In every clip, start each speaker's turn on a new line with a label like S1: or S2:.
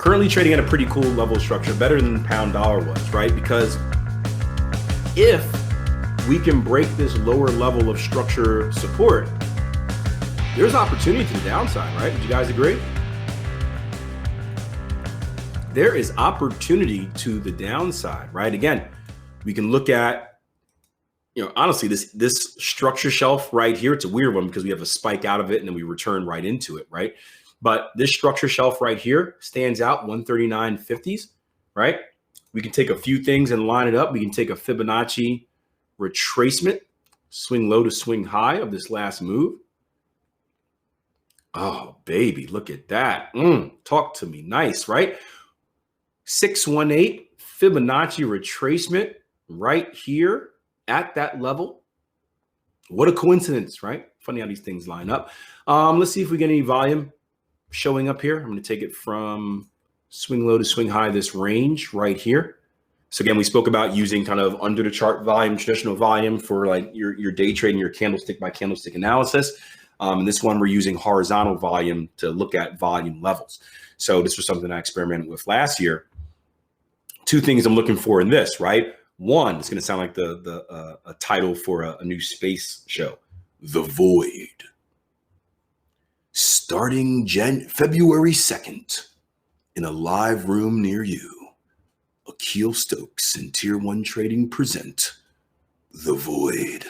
S1: currently trading at a pretty cool level of structure, better than pound dollar was, right? Because if we can break this lower level of structure support, there's opportunity to the downside, right? Would you guys agree? There is opportunity to the downside, right? Again, we can look at, honestly, this structure shelf right here, it's a weird one because we have a spike out of it and then we return right into it, right? But this structure shelf right here stands out, 139.50s, right? We can take a few things and line it up. We can take a Fibonacci retracement, swing low to swing high of this last move. Oh, baby, look at that. Talk to me nice, right? 618 Fibonacci retracement right here at that level. What a coincidence, right? Funny how these things line up. Let's see if we get any volume showing up here. I'm going to take it from swing low to swing high, this range right here. So again, we spoke about using kind of under the chart volume, traditional volume for like your day trading, your candlestick by candlestick analysis. And this one, we're using horizontal volume to look at volume levels. So this was something I experimented with last year. Two things I'm looking for in this, right? One, it's going to sound like a title for a new space show, The Void. Starting February 2nd in a live room near you, Akil Stokes and Tier 1 Trading present The Void.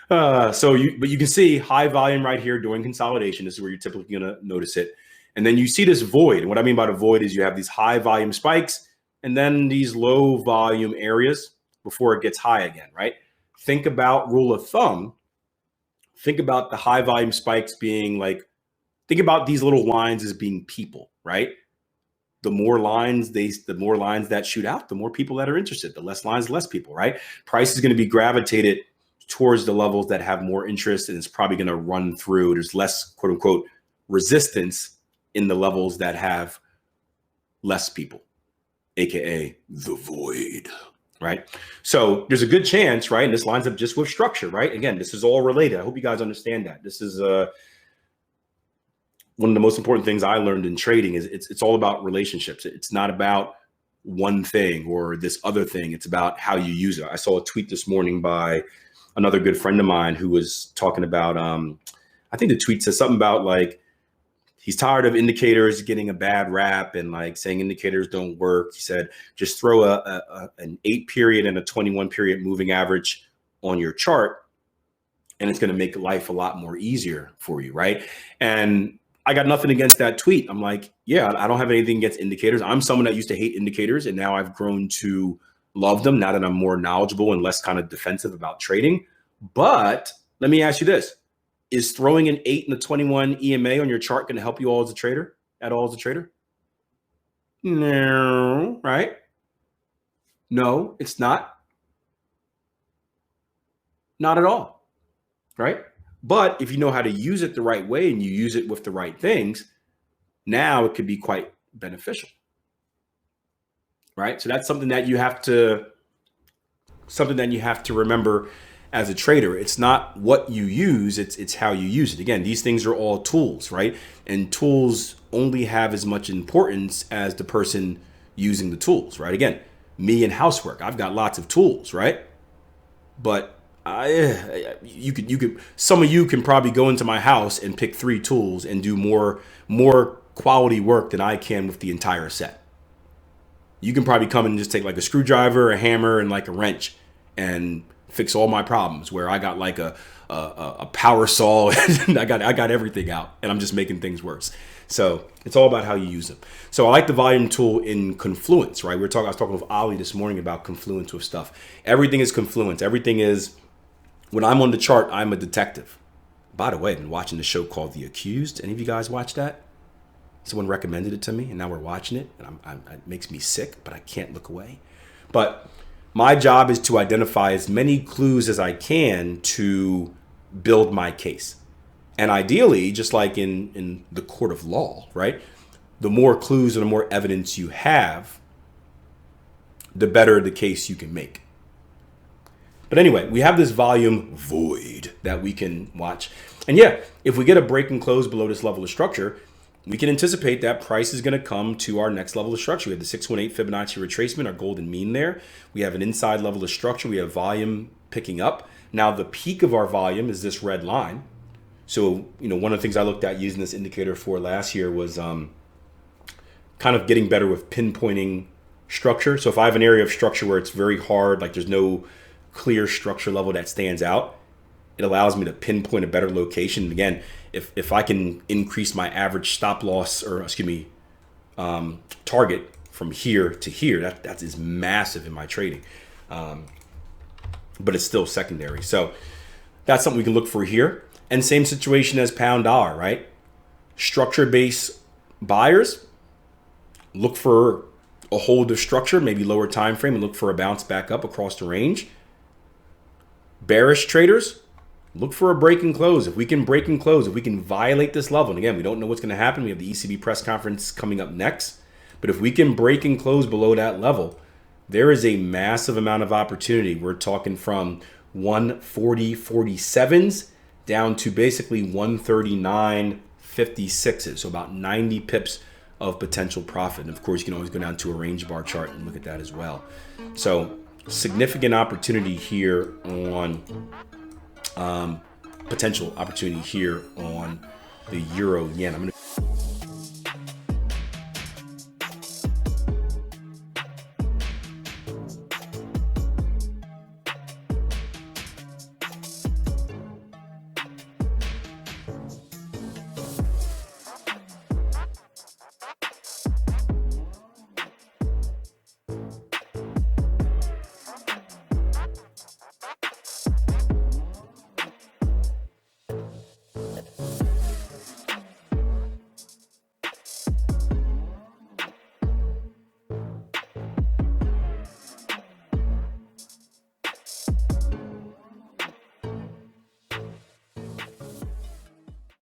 S1: But you can see high volume right here during consolidation. This is where you're typically going to notice it. And then you see this void. And what I mean by the void is you have these high volume spikes and then these low volume areas before it gets high again, right? Think about rule of thumb. Think about the high volume spikes being like, think about these little lines as being people, right? The more lines that shoot out, the more people that are interested. The less lines, less people, right? Price is going to be gravitated towards the levels that have more interest, and it's probably going to run through. There's less quote unquote resistance in the levels that have less people, AKA the void, right? So there's a good chance, right? And this lines up just with structure, right? Again, this is all related. I hope you guys understand that. This is one of the most important things I learned in trading is it's all about relationships. It's not about one thing or this other thing. It's about how you use it. I saw a tweet this morning by another good friend of mine who was talking about, I think the tweet says something about like, he's tired of indicators getting a bad rap and like saying indicators don't work. He said, just throw an 8 period and a 21 period moving average on your chart, and it's going to make life a lot more easier for you, right? And I got nothing against that tweet. I'm like, yeah, I don't have anything against indicators. I'm someone that used to hate indicators, and now I've grown to love them now that I'm more knowledgeable and less kind of defensive about trading. But let me ask you this. Is throwing an 8 and a 21 EMA on your chart going to help you all as a trader, at all as a trader? No, right? No, it's not. Not at all, right? But if you know how to use it the right way and you use it with the right things, now it could be quite beneficial, right? So that's something that you have to remember as a trader. It's not what you use, it's how you use it. Again, these things are all tools, right? And tools only have as much importance as the person using the tools, right? Again, me and housework, I've got lots of tools, right? But some of you can probably go into my house and pick 3 tools and do more quality work than I can with the entire set. You can probably come and just take like a screwdriver, a hammer, and like a wrench and fix all my problems, where I got like a power saw and I got everything out and I'm just making things worse. So it's all about how you use them. So I like the volume tool in confluence, right? I was talking with Ali this morning about confluence with stuff. Everything is confluence. Everything is, when I'm on the chart, I'm a detective. By the way, I've been watching the show called The Accused. Any of you guys watch that? Someone recommended it to me and now we're watching it, and it makes me sick, but I can't look away. But my job is to identify as many clues as I can to build my case. And ideally, just like in the court of law, right? The more clues and the more evidence you have, the better the case you can make. But anyway, we have this volume void that we can watch. And yeah, if we get a break and close below this level of structure, we can anticipate that price is going to come to our next level of structure. We have the 618 Fibonacci retracement, our golden mean there. We have an inside level of structure. We have volume picking up. Now, the peak of our volume is this red line. So, one of the things I looked at using this indicator for last year was kind of getting better with pinpointing structure. So if I have an area of structure where it's very hard, like there's no clear structure level that stands out, it allows me to pinpoint a better location. Again, if I can increase my average stop loss, or target from here to here, that is massive in my trading. But it's still secondary. So that's something we can look for here. And same situation as pound dollar, right? Structure-based buyers look for a hold of structure, maybe lower time frame, and look for a bounce back up across the range. Bearish traders, look for a break and close. If we can break and close, if we can violate this level, and again, we don't know what's going to happen. We have the ECB press conference coming up next. But if we can break and close below that level, there is a massive amount of opportunity. We're talking from 140.47s down to basically 139.56s. So about 90 pips of potential profit. And of course, you can always go down to a range bar chart and look at that as well. So significant opportunity here on potential opportunity here on the euro yen. I'm going to